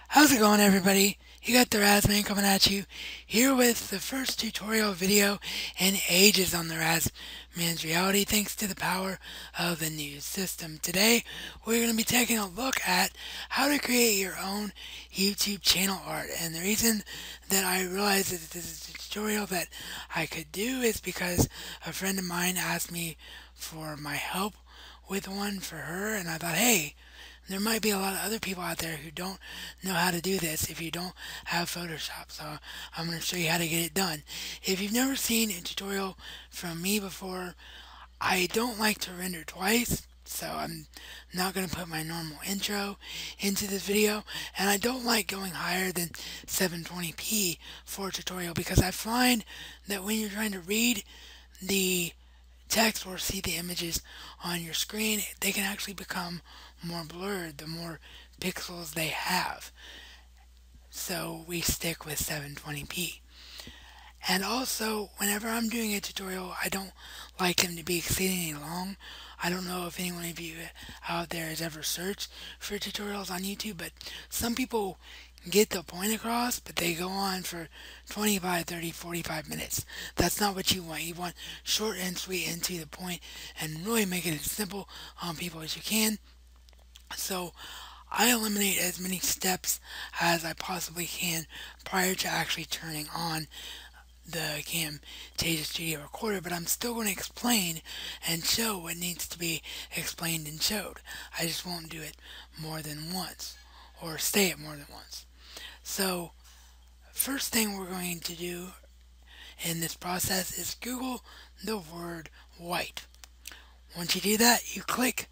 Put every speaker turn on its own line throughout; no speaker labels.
How's it going, everybody? You got the Razman coming at you here with the first tutorial video in ages on the Razman's reality, thanks to the power of the new system. Today, we're going to be taking a look at how to create your own YouTube channel art. And the reason that I realized that this is a tutorial that I could do is because a friend of mine asked me for my help with one for her, and I thought, hey, there might be a lot of other people out there who don't know how to do this if you don't have Photoshop. So I'm going to show you how to get it done. If you've never seen a tutorial from me before, I don't like to render twice. So I'm not going to put my normal intro into this video. And I don't like going higher than 720p for a tutorial because I find that when you're trying to read the text or see the images on your screen, they can actually become more blurred the more pixels they have. So we stick with 720p. And also, whenever I'm doing a tutorial, I don't like them to be exceedingly long. I don't know if anyone of you out there has ever searched for tutorials on YouTube, but some people get the point across, but they go on for 25, 30, 45 minutes. That's not what you want. You want short and sweet and to the point and really make it as simple on people as you can. So I eliminate as many steps as I possibly can prior to actually turning on the Camtasia Studio Recorder, but I'm still going to explain and show what needs to be explained and showed. I just won't do it more than once, or say it more than once. So, first thing we're going to do in this process is Google the word white. Once you do that, you click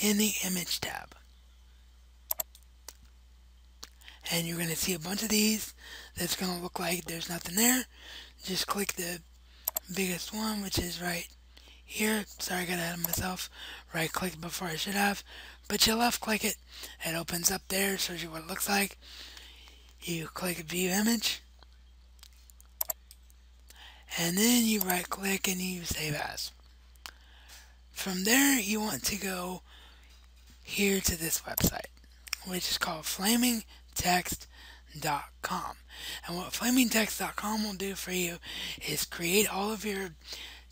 in the image tab. And you're going to see a bunch of these that's going to look like there's nothing there. Just click the biggest one, which is right here. Sorry, I got ahead of myself. Right click before I should have. But you left click it. It opens up there, shows you what it looks like. You click view image. And then you right click and you save as. From there, you want to go here to this website, which is called flamingtext.com. And what flamingtext.com will do for you is create all of your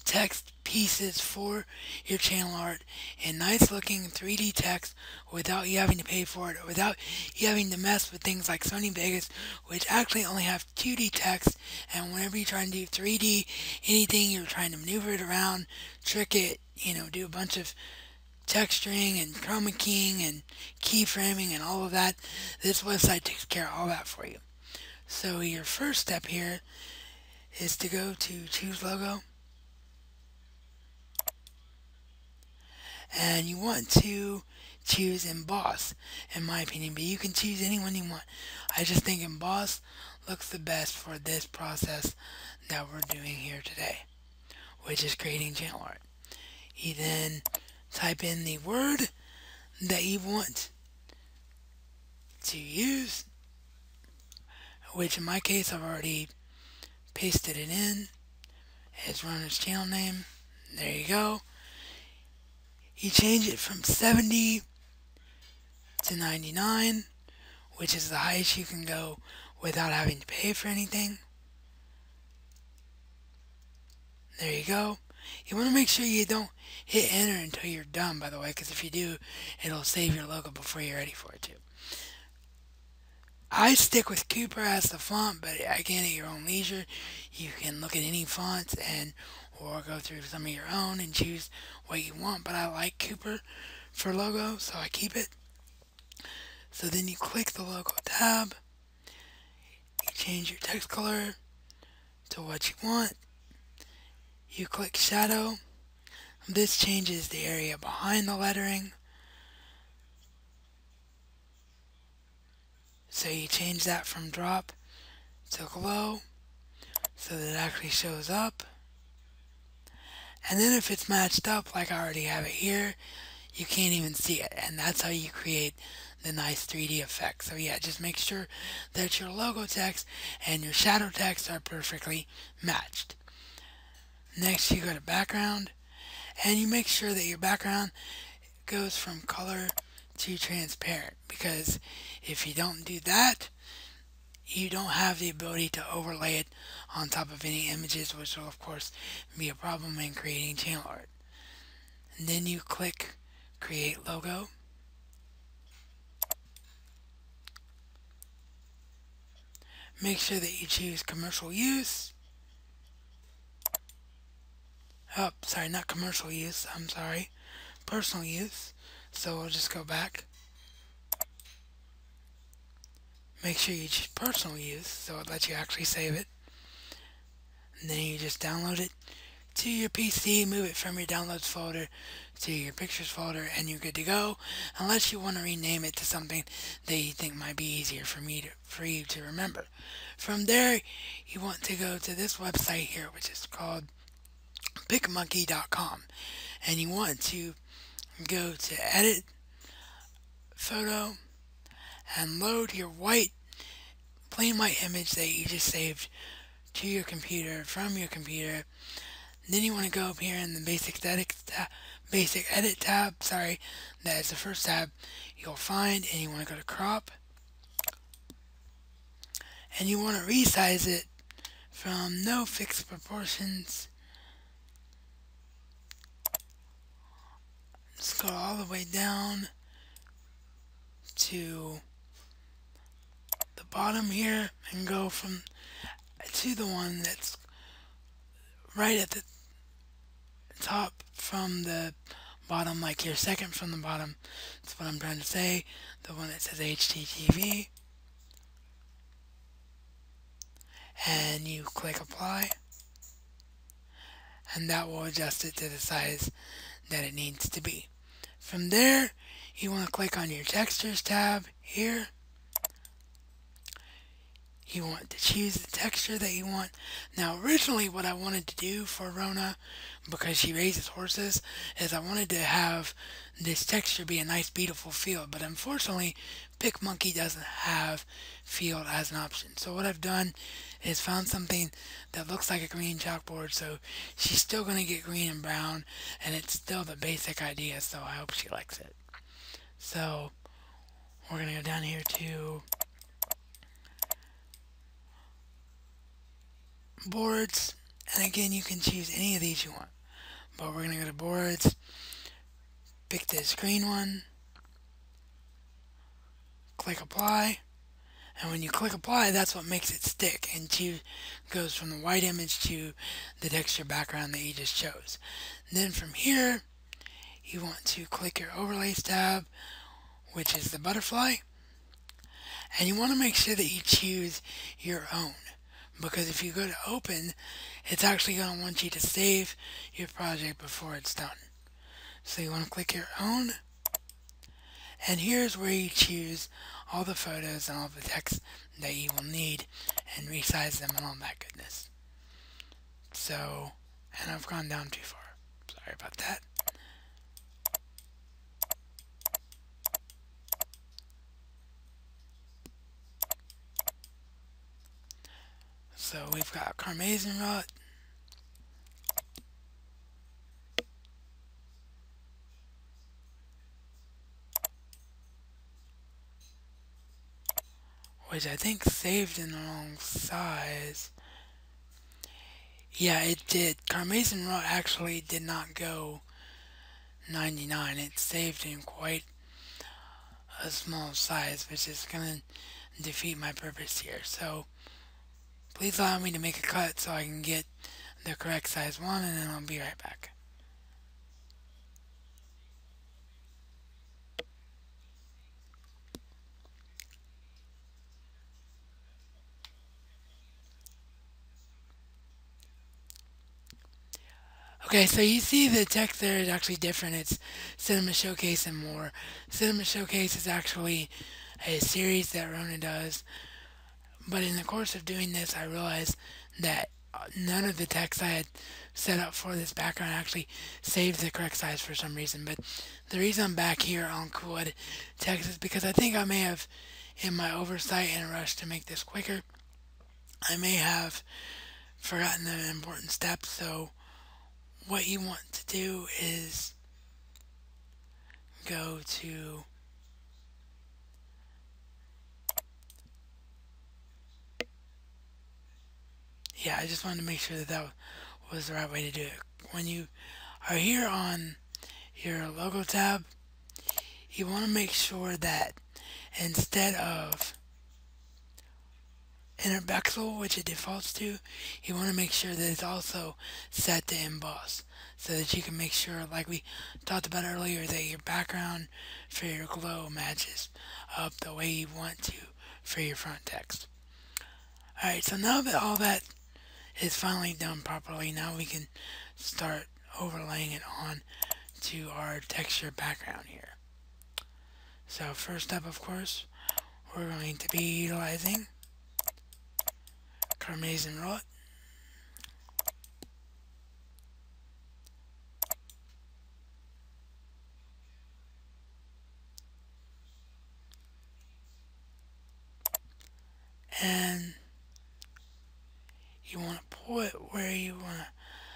text pieces for your channel art in nice looking 3D text without you having to pay for it, or without you having to mess with things like Sony Vegas, which actually only have 2D text. And whenever you try and do 3D anything, you're trying to maneuver it around, trick it, do a bunch of texturing and chroma keying and keyframing and all of that. This website takes care of all that for you. So your first step here is to go to choose logo, and you want to choose emboss, in my opinion, but you can choose any one you want. I just think emboss looks the best for this process that we're doing here today, which is creating channel art. You then type in the word that you want to use, which in my case I've already pasted it in. It's runner's channel name. There you go. You change it from 70 to 99, which is the highest you can go without having to pay for anything. There you go. You want to make sure you don't hit enter until you're done, by the way, because if you do, it'll save your logo before you're ready for it to. I stick with Cooper as the font, but again, at your own leisure, you can look at any fonts or go through some of your own and choose what you want. But I like Cooper for logo, so I keep it. So then you click the logo tab, you change your text color to what you want. You click shadow. This changes the area behind the lettering. So you change that from drop to glow so that it actually shows up. And then if it's matched up like I already have it here, you can't even see it. And that's how you create the nice 3D effect. So yeah, just make sure that your logo text and your shadow text are perfectly matched. Next, you go to background, and you make sure that your background goes from color to transparent, because if you don't do that, you don't have the ability to overlay it on top of any images, which will of course be a problem in creating channel art. And then you click create logo. Make sure that you choose commercial use. Oh, sorry, not commercial use, I'm sorry. Personal use. So we'll just go back. Make sure you choose personal use so it lets you actually save it. And then you just download it to your PC, move it from your downloads folder to your pictures folder, and you're good to go, unless you want to rename it to something that you think might be easier for you to remember. From there, you want to go to this website here, which is called picmonkey.com, and you want to go to edit photo and load your plain white image that you just saved to your computer from your computer. Then you want to go up here in the basic edit tab, that is the first tab you'll find, and you want to go to crop, and you want to resize it from no fixed proportions. Scroll all the way down to the bottom here and go to the one that's right at the top from the bottom, like your second from the bottom. That's what I'm trying to say. The one that says HTTV. And you click apply. And that will adjust it to the size that it needs to be. From there, you want to click on your textures tab here. You want to choose the texture that you want. Now, originally what I wanted to do for Rona, because she raises horses, is I wanted to have this texture be a nice, beautiful field. But unfortunately, PicMonkey doesn't have field as an option. So what I've done is found something that looks like a green chalkboard. So she's still going to get green and brown, and it's still the basic idea. So I hope she likes it. So we're going to go down here to boards, and again, you can choose any of these you want, but we're going to go to boards, pick this green one, click apply, and when you click apply, that's what makes it stick and goes from the white image to the texture background that you just chose. And then from here, you want to click your overlays tab, which is the butterfly, and you want to make sure that you choose your own. Because if you go to open, it's actually going to want you to save your project before it's done. So you want to click your own, and here's where you choose all the photos and all the text that you will need and resize them and all that goodness. So, and I've gone down too far. Sorry about that. So we've got Carmazine rot, which I think saved in the wrong size. Yeah, it did. Carmazine rot actually did not go 99. It saved in quite a small size, which is going to defeat my purpose here. So please allow me to make a cut so I can get the correct size one, and then I'll be right back. Okay, so you see the text there is actually different. It's Cinema Showcase and more. Cinema Showcase is actually a series that Rona does, but in the course of doing this, I realized that none of the text I had set up for this background actually saved the correct size for some reason. But the reason I'm back here on Cool Edit Text is because I think I may have, in my oversight and rush to make this quicker, I may have forgotten the important steps. So what you want to do is go to yeah, I just wanted to make sure that that was the right way to do it. When you are here on your logo tab, you want to make sure that instead of inner bezel, which it defaults to, you want to make sure that it's also set to emboss so that you can make sure, like we talked about earlier, that your background for your glow matches up the way you want to for your front text. Alright, so now that all that is finally done properly, now we can start overlaying it on to our texture background here. So first up, of course, we're going to be utilizing Carmesan Rot. And you want to pull it where you want to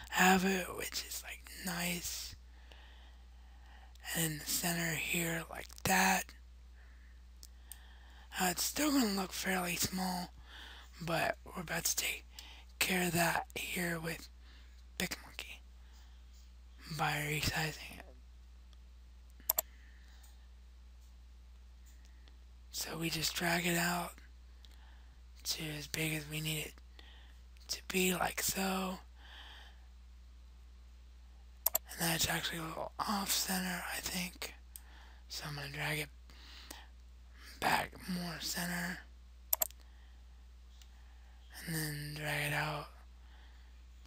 have it, which is like nice. And in the center here, like that. It's still going to look fairly small, but we're about to take care of that here with PicMonkey by resizing it. So we just drag it out to as big as we need it to be, like so. And that's actually a little off center, I think. So I'm going to drag it back more center. And then drag it out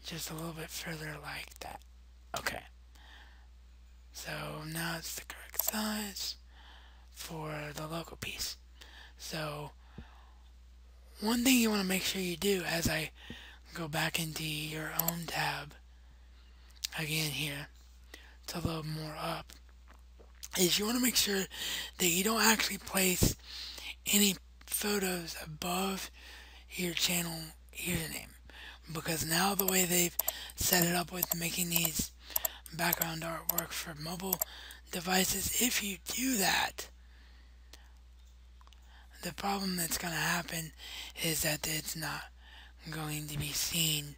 just a little bit further like that. Okay. So now it's the correct size for the logo piece. So one thing you want to make sure you do as I go back into your own tab again here to load more up is you want to make sure that you don't actually place any photos above your channel username, because now the way they've set it up with making these background artwork for mobile devices, if you do that, the problem that's going to happen is that it's not going to be seen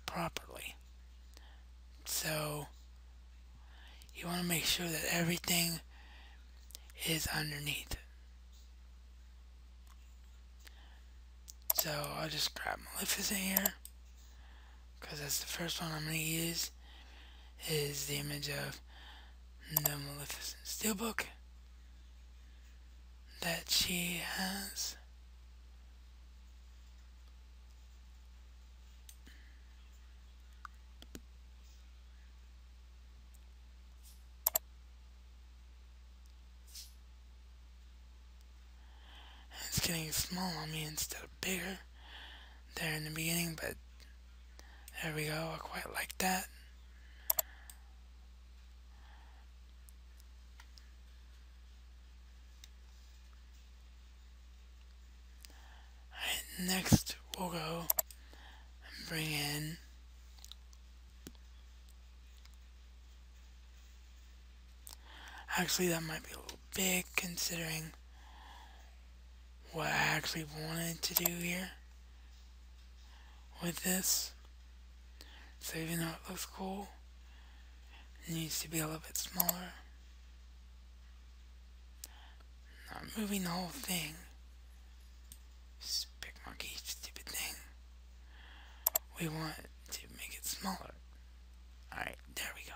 properly. So you want to make sure that everything is underneath. So I'll just grab Maleficent here, because that's the first one I'm going to use, is the image of the Maleficent Steelbook that she has. It's getting small on me instead of bigger there in the beginning, but there we go, I quite like that. Alright, next we'll go and bring in actually that might be a little big considering what I actually wanted to do here with this. So even though it looks cool, it needs to be a little bit smaller. Not moving the whole thing. Just PicMonkey, stupid thing. We want to make it smaller. Alright, there we go.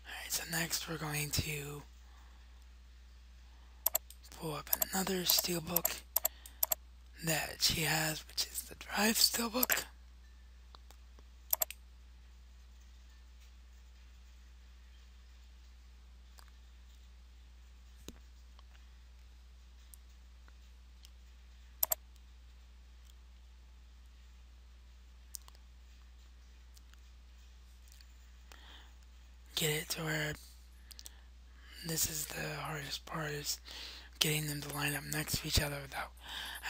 Alright, so next we're going to pull up another steelbook that she has, which is the Drive steelbook. Get it to where this is the hardest part, is getting them to line up next to each other without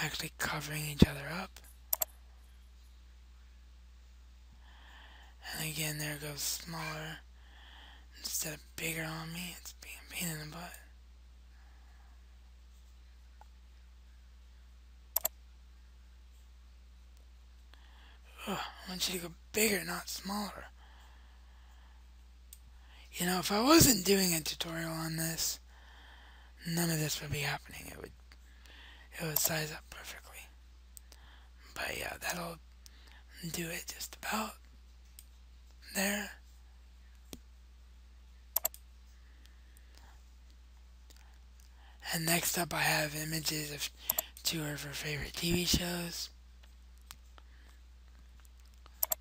actually covering each other up. And again, there was smaller instead of bigger on me. It's being a pain in the butt. Ugh, I want you to go bigger, not smaller. You know, if I wasn't doing a tutorial on this, none of this would be happening. It would size up perfectly. But yeah, that'll do it just about there. And next up I have images of two of her favorite TV shows.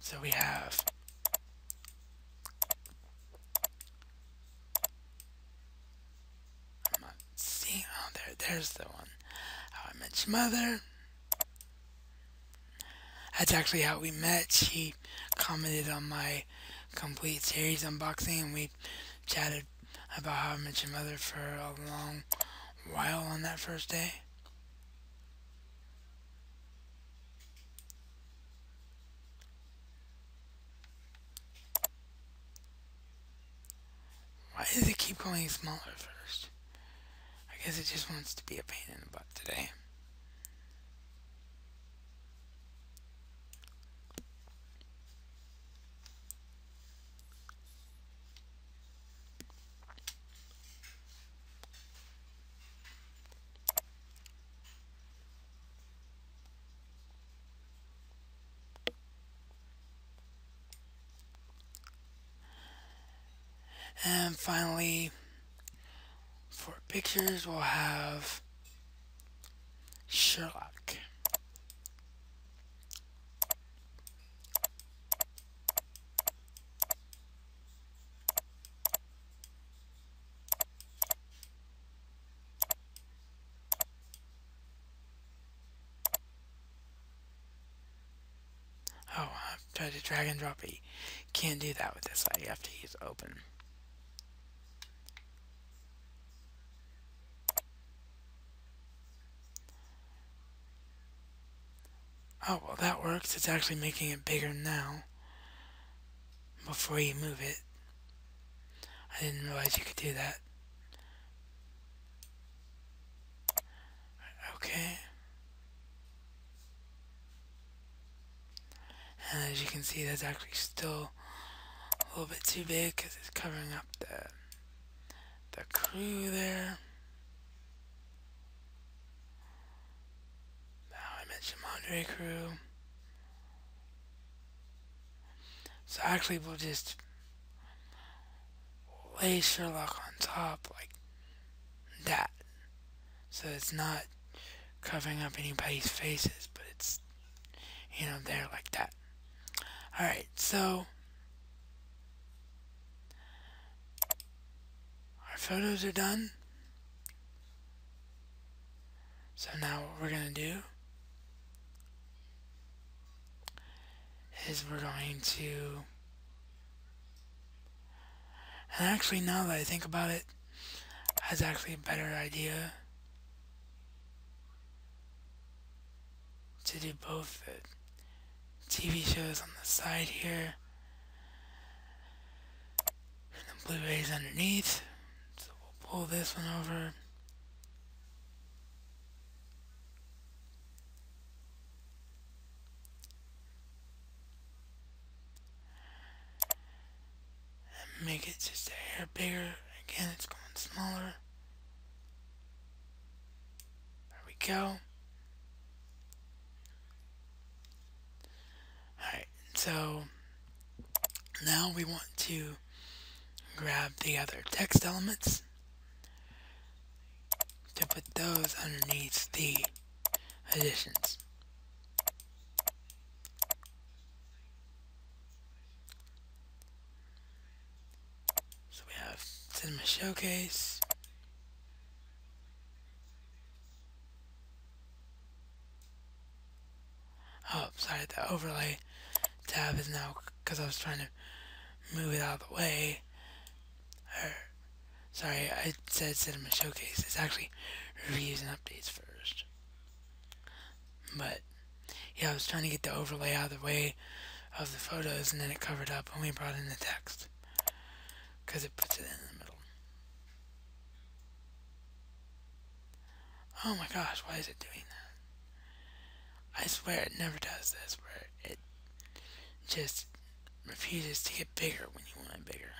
So we have I'm not seeing, oh there's the one. How I Met Your Mother. That's actually how we met. She commented on my complete series unboxing and we chatted about How I Met Your Mother for a long while on that first day. Why does it keep going smaller first? I guess it just wants to be a pain in the butt today. And finally, for pictures, we'll have Sherlock. Oh, I've tried to drag and drop it. You can't do that with this side. You have to use open. Oh, well that works. It's actually making it bigger now before you move it. I didn't realize you could do that. Okay. And as you can see, that's actually still a little bit too big because it's covering up the crew there. How I Met Your Mother crew. So actually we'll just lay Sherlock on top like that. So it's not covering up anybody's faces, but it's, you know, there like that. Alright, so our photos are done. So now what we're going to do is we're going to, and actually now that I think about it, that's actually a better idea to do both the TV shows on the side here and the Blu-rays underneath. So we'll pull this one over. And make it just a hair bigger. Again, it's going smaller. There we go. Alright, so now we want to grab the other text elements to put those underneath the additions. So we have Cinema Showcase. Oh, sorry, the overlay tab is now, because I was trying to move it out of the way. Sorry, I said Cinema Showcase. It's actually reviews and updates first. But, yeah, I was trying to get the overlay out of the way of the photos, and then it covered up when we brought in the text because it puts it in the middle. Oh my gosh, why is it doing that? I swear it never does this, where it just refuses to get bigger when you want it bigger.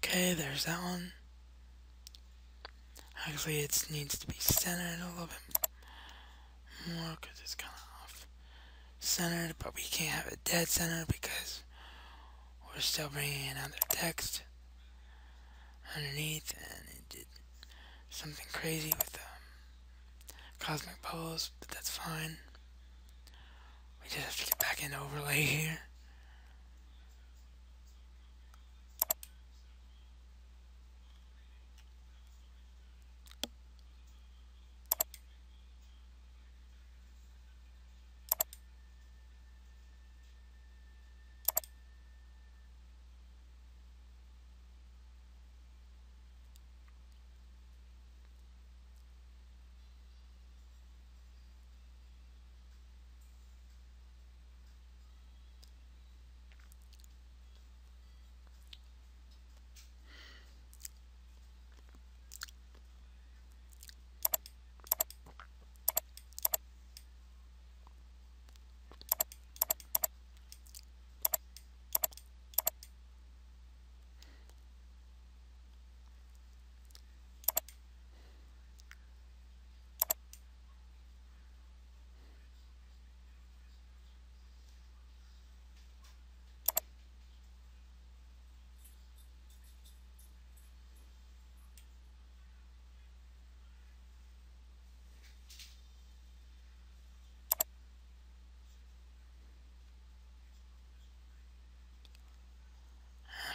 Okay, there's that one. Actually, it needs to be centered a little bit more because it's kind of off centered, but we can't have it dead center because we're still bringing in other text underneath, and it did something crazy with the cosmic bubbles, but that's fine. We just have to get back into overlay here.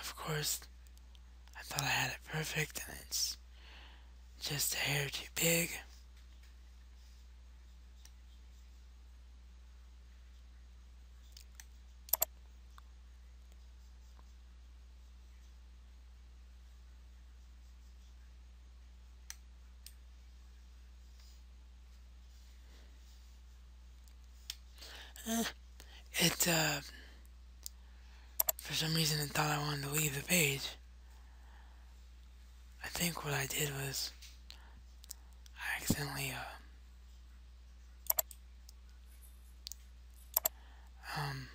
Of course, I thought I had it perfect, and it's just a hair too big. It, for some reason, it thought I wanted to leave the page. I think what I did was I accidentally, um,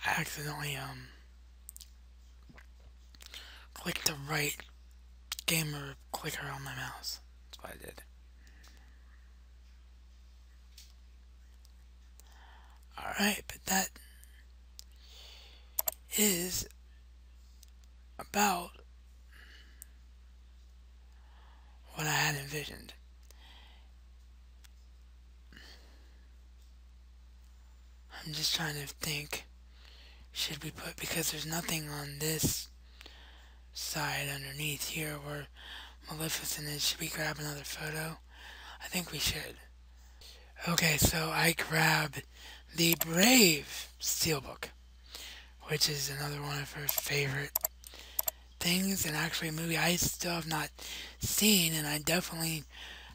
I accidentally, clicked the right gamer clicker on my mouse. That's what I did. Alright, but that is about what I had envisioned. I'm just trying to think, should we put, because there's nothing on this side underneath here where Maleficent is, should we grab another photo? I think we should. Okay, so I grabbed the Brave Steelbook, which is another one of her favorite things, and actually a movie I still have not seen, and I definitely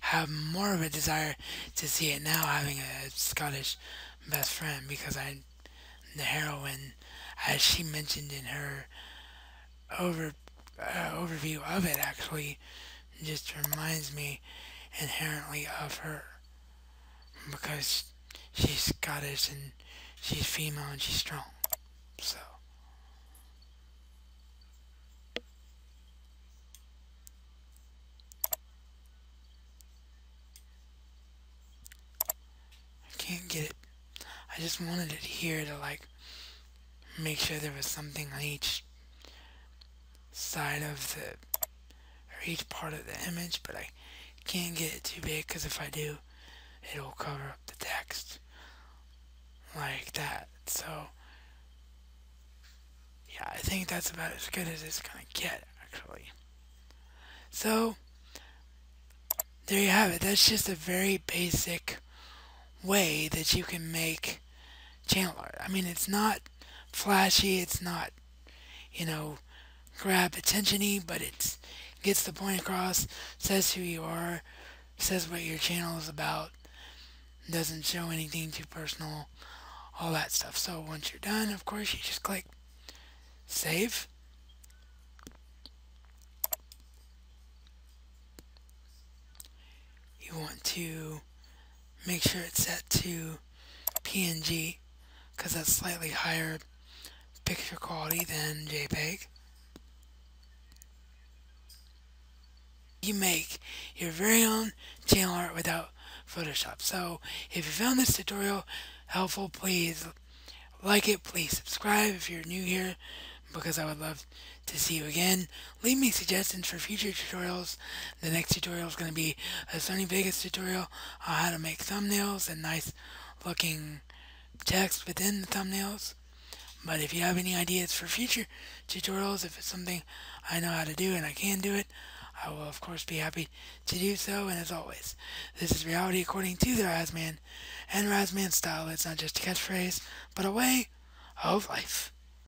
have more of a desire to see it now, having a Scottish best friend, because the heroine, as she mentioned in her overview of it, actually just reminds me inherently of her, because she's Scottish and she's female and she's strong. So I can't get it. I just wanted it here to like make sure there was something on each side of the, or each part of the image, but I can't get it too big because if I do, it'll cover up the text like that. So Yeah, I think that's about as good as it's gonna get, actually. So, there you have it. That's just a very basic way that you can make channel art. I mean, it's not flashy, it's not, you know, grab attention-y, but it gets the point across, says who you are, says what your channel is about, doesn't show anything too personal, all that stuff. So once you're done, of course, you just click save. You want to make sure it's set to PNG because that's slightly higher picture quality than JPEG. You make your very own channel art without Photoshop. So if you found this tutorial helpful, please like it, please subscribe if you're new here, because I would love to see you again. Leave me suggestions for future tutorials. The next tutorial is going to be a Sony Vegas tutorial on how to make thumbnails and nice looking text within the thumbnails. But if you have any ideas for future tutorials, if it's something I know how to do and I can do it, I will of course be happy to do so. And as always, this is reality according to the Razman, and Razman style. It's not just a catchphrase, but a way of life.